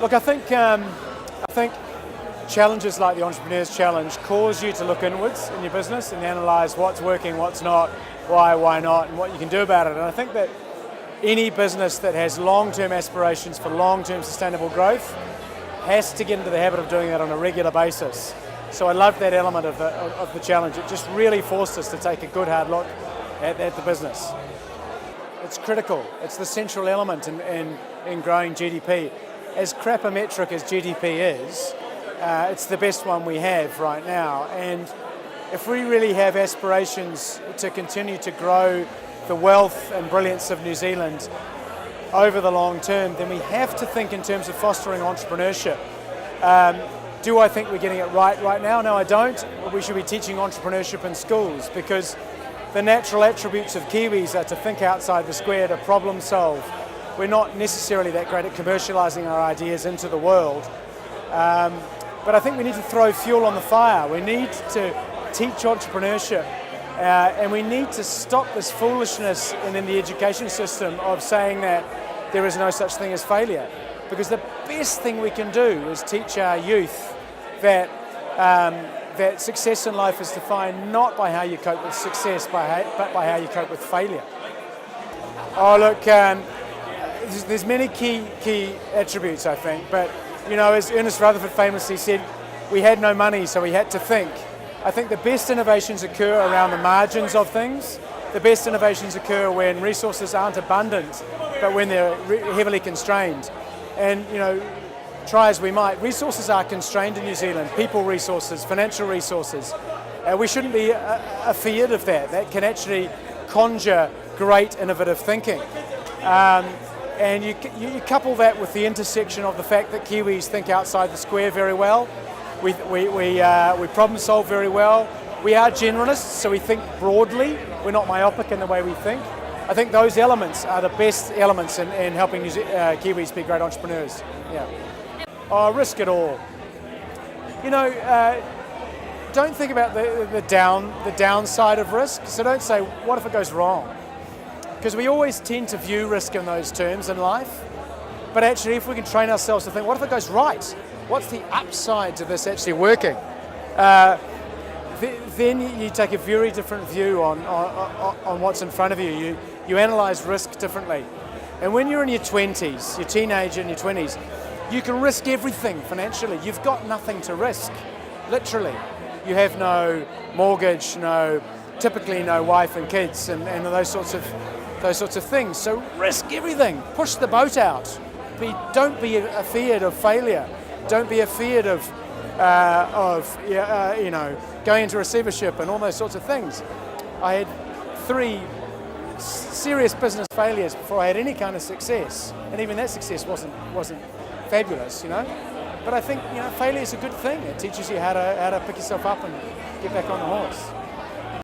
Look, I think challenges like the Entrepreneur's Challenge cause you to look inwards in your business and analyse what's working, what's not, why not, and what you can do about it. And I think that any business that has long-term aspirations for long-term sustainable growth has to get into the habit of doing that on a regular basis. So I love that element of the challenge. It just really forced us to take a good hard look at the business. It's critical. It's the central element in growing GDP. As crap a metric as GDP is, it's the best one we have right now. And if we really have aspirations to continue to grow the wealth and brilliance of New Zealand over the long term, then we have to think in terms of fostering entrepreneurship. Do I think we're getting it right now? No, I don't. We should be teaching entrepreneurship in schools because the natural attributes of Kiwis are to think outside the square, to problem solve. We're not necessarily that great at commercialising our ideas into the world. But I think we need to throw fuel on the fire. We need to teach entrepreneurship and we need to stop this foolishness in the education system of saying that there is no such thing as failure. Because the best thing we can do is teach our youth that success in life is defined not by how you cope with success, but by how you cope with failure. Oh, look, there's many key attributes, I think, but you know, as Ernest Rutherford famously said, we had no money, so we had to think. I think the best innovations occur around the margins of things. The best innovations occur when resources aren't abundant, but when they're heavily constrained. And you know, try as we might, resources are constrained in New Zealand, people resources, financial resources. We shouldn't be afeared of that. That can actually conjure great innovative thinking. And you couple that with the intersection of the fact that Kiwis think outside the square very well. We problem solve very well. We are generalists, so we think broadly. We're not myopic in the way we think. I think those elements are the best elements in helping Kiwis be great entrepreneurs. Yeah. Oh, risk it all. You know, don't think about the downside of risk. So don't say, what if it goes wrong? Because we always tend to view risk in those terms in life. But actually, if we can train ourselves to think, what if it goes right? What's the upside to this actually working? Then you take a very different view on what's in front of you. You analyse risk differently. And when you're in your 20s, your teenager in your 20s, you can risk everything financially. You've got nothing to risk, literally. You have no mortgage, typically no wife and kids, and those sorts of things. So risk everything. Push the boat out. Don't be afeared of failure. Don't be afeared of going into receivership and all those sorts of things. I had 3 serious business failures before I had any kind of success, and even that success wasn't fabulous, you know. But I think failure is a good thing. It teaches you how to pick yourself up and get back on the horse.